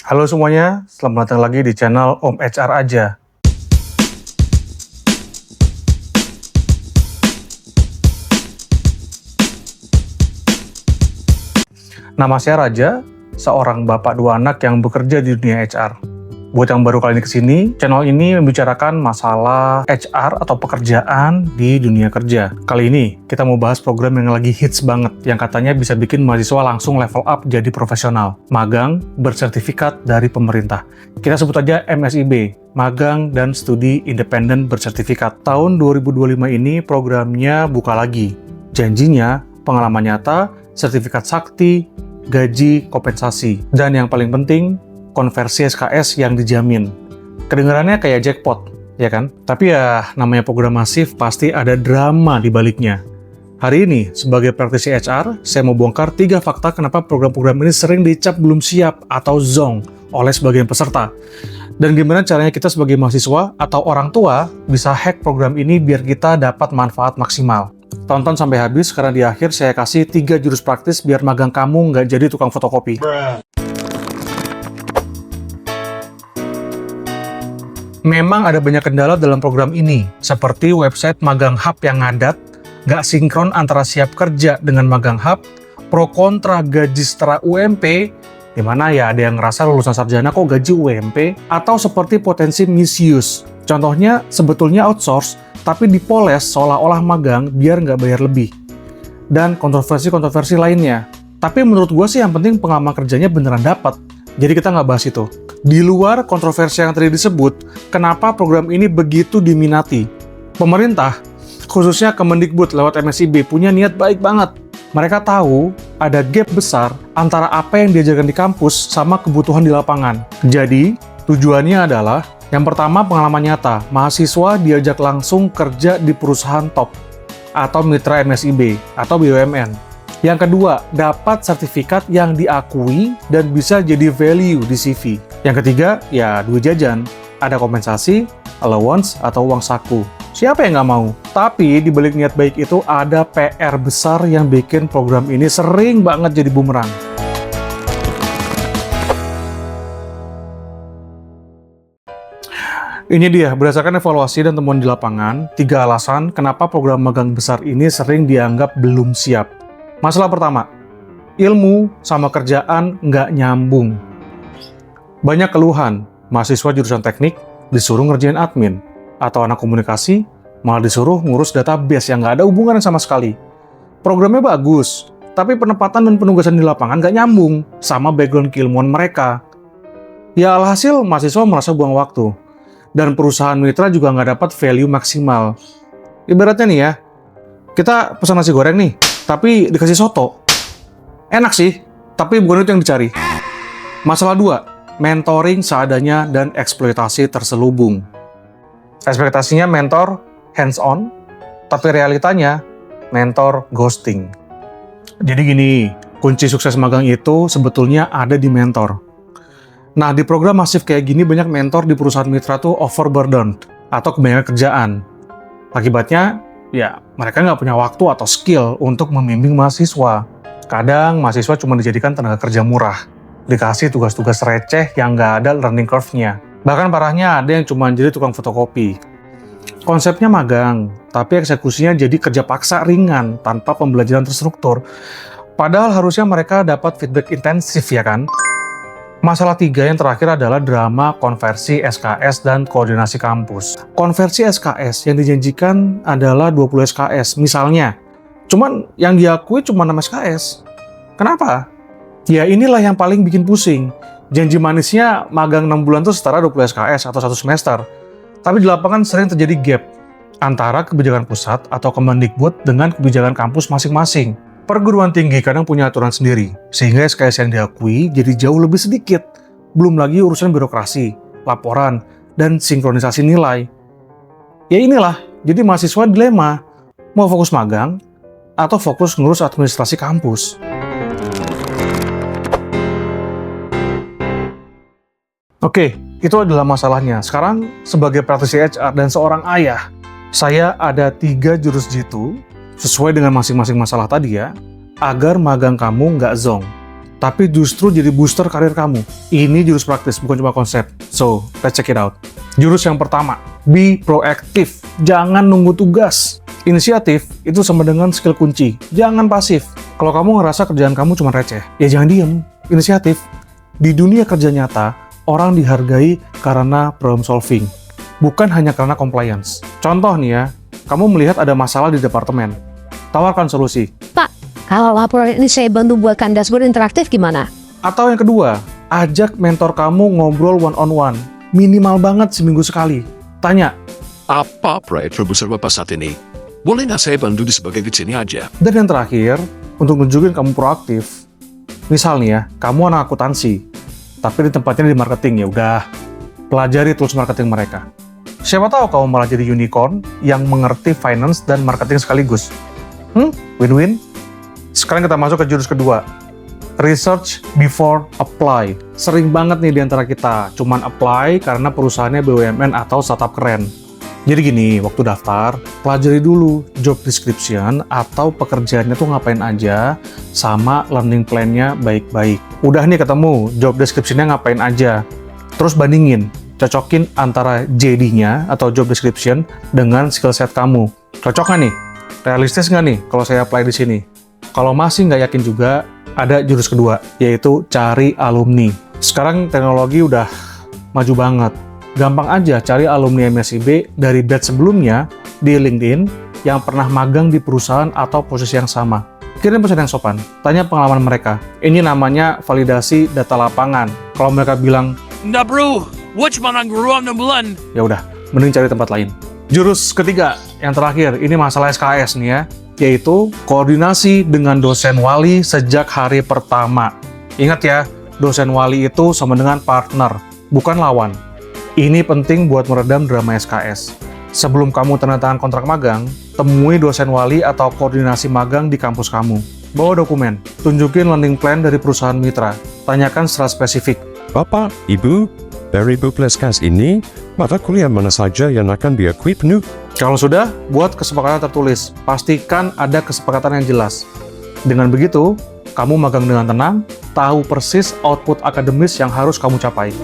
Halo semuanya, selamat datang lagi di channel Om HR aja. Nama saya Raja, seorang bapak dua anak yang bekerja di dunia HR. Buat yang baru kali ini kesini, channel ini membicarakan masalah HR atau pekerjaan di dunia kerja. Kali ini, kita mau bahas program yang lagi hits banget, yang katanya bisa bikin mahasiswa langsung level up jadi profesional. Magang bersertifikat dari pemerintah. Kita sebut aja MSIB, Magang dan Studi Independen Bersertifikat. Tahun 2025 ini programnya buka lagi. Janjinya, pengalaman nyata, sertifikat sakti, gaji, kompensasi. Dan yang paling penting, konversi SKS yang dijamin. Kedengarannya kayak jackpot, ya kan? Tapi ya, namanya program masif pasti ada drama di baliknya. Hari ini, sebagai praktisi HR, saya mau bongkar 3 fakta kenapa program-program ini sering dicap belum siap atau zonk oleh sebagian peserta. Dan gimana caranya kita sebagai mahasiswa atau orang tua bisa hack program ini biar kita dapat manfaat maksimal. Tonton sampai habis, karena di akhir saya kasih 3 jurus praktis biar magang kamu nggak jadi tukang fotokopi. Memang ada banyak kendala dalam program ini, seperti website Magang Hub yang ngadat, nggak sinkron antara siap kerja dengan Magang Hub, pro kontra gaji setara UMP, dimana ya ada yang ngerasa lulusan sarjana kok gaji UMP, atau seperti potensi misuse. Contohnya sebetulnya outsource, tapi dipoles seolah-olah magang biar nggak bayar lebih. Dan kontroversi-kontroversi lainnya. Tapi menurut gue sih yang penting pengalaman kerjanya beneran dapat. Jadi kita nggak bahas itu. Di luar kontroversi yang tadi disebut, kenapa program ini begitu diminati? Pemerintah, khususnya Kemendikbud lewat MSIB, punya niat baik banget. Mereka tahu ada gap besar antara apa yang diajarkan di kampus sama kebutuhan di lapangan. Jadi, tujuannya adalah, yang pertama pengalaman nyata, mahasiswa diajak langsung kerja di perusahaan top, atau mitra MSIB, atau BUMN. Yang kedua, dapat sertifikat yang diakui dan bisa jadi value di CV. Yang ketiga, ya duit jajan. Ada kompensasi, allowance, atau uang saku. Siapa yang nggak mau? Tapi di balik niat baik itu ada PR besar yang bikin program ini sering banget jadi bumerang. Ini dia, berdasarkan evaluasi dan temuan di lapangan, 3 alasan kenapa program magang besar ini sering dianggap belum siap. Masalah pertama, ilmu sama kerjaan nggak nyambung. Banyak keluhan, mahasiswa jurusan teknik disuruh ngerjain admin, atau anak komunikasi malah disuruh ngurus database yang nggak ada hubungan sama sekali. Programnya bagus, tapi penempatan dan penugasan di lapangan nggak nyambung sama background keilmuan mereka. Ya alhasil, mahasiswa merasa buang waktu. Dan perusahaan mitra juga nggak dapat value maksimal. Ibaratnya nih ya, kita pesan nasi goreng nih, tapi dikasih soto. Enak sih, tapi bukan itu yang dicari. Masalah 2, mentoring seadanya dan eksploitasi terselubung. Ekspektasinya mentor hands-on, tapi realitanya mentor ghosting. Jadi gini, kunci sukses magang itu sebetulnya ada di mentor. Nah, di program masif kayak gini banyak mentor di perusahaan mitra tuh overburdened atau kebanyakan kerjaan. Akibatnya, ya mereka nggak punya waktu atau skill untuk membimbing mahasiswa. Kadang mahasiswa cuma dijadikan tenaga kerja murah, dikasih tugas-tugas receh yang nggak ada learning curve-nya. Bahkan parahnya ada yang cuma jadi tukang fotokopi. Konsepnya magang, tapi eksekusinya jadi kerja paksa ringan tanpa pembelajaran terstruktur. Padahal harusnya mereka dapat feedback intensif, ya kan? Masalah 3 yang terakhir adalah drama konversi SKS dan koordinasi kampus. Konversi SKS yang dijanjikan adalah 20 SKS, misalnya. Cuman yang diakui cuma 6 SKS. Kenapa? Ya inilah yang paling bikin pusing. Janji manisnya magang 6 bulan itu setara 20 SKS atau 1 semester. Tapi di lapangan sering terjadi gap antara kebijakan pusat atau Kemendikbud dengan kebijakan kampus masing-masing. Perguruan tinggi kadang punya aturan sendiri, sehingga SKS yang diakui jadi jauh lebih sedikit. Belum lagi urusan birokrasi, laporan, dan sinkronisasi nilai. Ya inilah, jadi mahasiswa dilema, mau fokus magang, atau fokus ngurus administrasi kampus. Oke, itu adalah masalahnya. Sekarang, sebagai praktisi HR dan seorang ayah, saya ada 3 jurus jitu sesuai dengan masing-masing masalah tadi ya, agar magang kamu nggak zonk. tapi justru jadi booster karir kamu. Ini jurus praktis, bukan cuma konsep. So, let's check it out. Jurus yang pertama, be proaktif. Jangan nunggu tugas. Inisiatif itu sama dengan skill kunci. Jangan pasif. Kalau kamu ngerasa kerjaan kamu cuma receh, ya jangan diem. Inisiatif. Di dunia kerja nyata, orang dihargai karena problem solving, bukan hanya karena compliance. Contoh nih ya, kamu melihat ada masalah di departemen. Tawarkan solusi. Pak, kalau laporan ini saya bantu buatkan dashboard interaktif gimana? Atau yang kedua, ajak mentor kamu ngobrol one-on-one. Minimal banget seminggu sekali. Tanya. Apa proyek terbesar Bapak saat ini? Boleh nggak saya bantu di sebagai kecilnya aja? Dan yang terakhir, untuk nunjukin kamu proaktif. Misal nih ya, kamu anak akuntansi, tapi di tempatnya di marketing, ya udah. Pelajari tools marketing mereka. Siapa tahu kamu malah jadi unicorn yang mengerti finance dan marketing sekaligus. Win-win? Sekarang kita masuk ke jurus kedua. Research before apply. Sering banget nih di antara kita, cuman apply karena perusahaannya BUMN atau startup keren. Jadi gini, waktu daftar, pelajari dulu job description atau pekerjaannya tuh ngapain aja, sama learning plan-nya baik-baik. Udah nih ketemu job description-nya ngapain aja. Terus bandingin, cocokin antara JD-nya atau job description dengan skill set kamu. Cocok nggak nih? Realistis nggak nih kalau saya apply di sini? Kalau masih nggak yakin juga, ada jurus kedua, yaitu cari alumni. Sekarang teknologi udah maju banget. Gampang aja cari alumni MSIB dari batch sebelumnya di LinkedIn yang pernah magang di perusahaan atau posisi yang sama. Kirim pesan yang sopan, tanya pengalaman mereka. Ini namanya validasi data lapangan. Kalau mereka bilang, Nggak bro, gua cuma nganggur 6 bulan. ya udah, mending cari tempat lain. Jurus ketiga, yang terakhir, ini masalah SKS nih ya, yaitu koordinasi dengan dosen wali sejak hari pertama. Ingat ya, dosen wali itu sama dengan partner, bukan lawan. Ini penting buat meredam drama SKS. Sebelum kamu tanda tangan kontrak magang, temui dosen wali atau koordinasi magang di kampus kamu. Bawa dokumen, tunjukin learning plan dari perusahaan mitra, tanyakan secara spesifik. Bapak, Ibu, dari Buplaskas ini, mata kuliah mana saja yang akan diakui penuh? Kalau sudah, buat kesepakatan tertulis. Pastikan ada kesepakatan yang jelas. Dengan begitu, kamu magang dengan tenang, tahu persis output akademis yang harus kamu capai.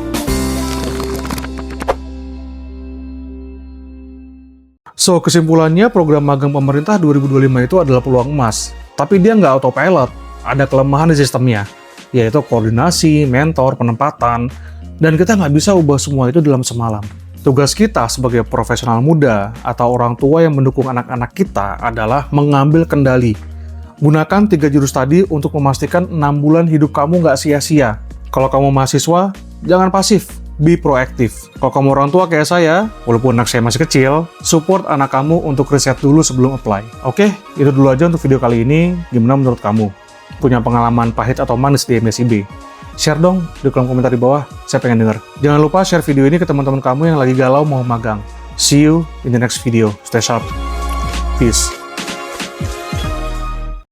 So, kesimpulannya program magang pemerintah 2025 itu adalah peluang emas. Tapi dia nggak autopilot. Ada kelemahan di sistemnya, yaitu koordinasi, mentor, penempatan, dan kita nggak bisa ubah semua itu dalam semalam. Tugas kita sebagai profesional muda atau orang tua yang mendukung anak-anak kita adalah mengambil kendali. Gunakan 3 jurus tadi untuk memastikan 6 bulan hidup kamu nggak sia-sia. Kalau kamu mahasiswa, jangan pasif, be proaktif. Kalau kamu orang tua kayak saya, walaupun anak saya masih kecil, support anak kamu untuk riset dulu sebelum apply. Oke, itu dulu aja untuk video kali ini. Gimana menurut kamu? Punya pengalaman pahit atau manis di MSIB? Share dong di kolom komentar di bawah, saya pengen denger. Jangan lupa share video ini ke teman-teman kamu yang lagi galau mau magang. See you in the next video. Stay sharp. Peace.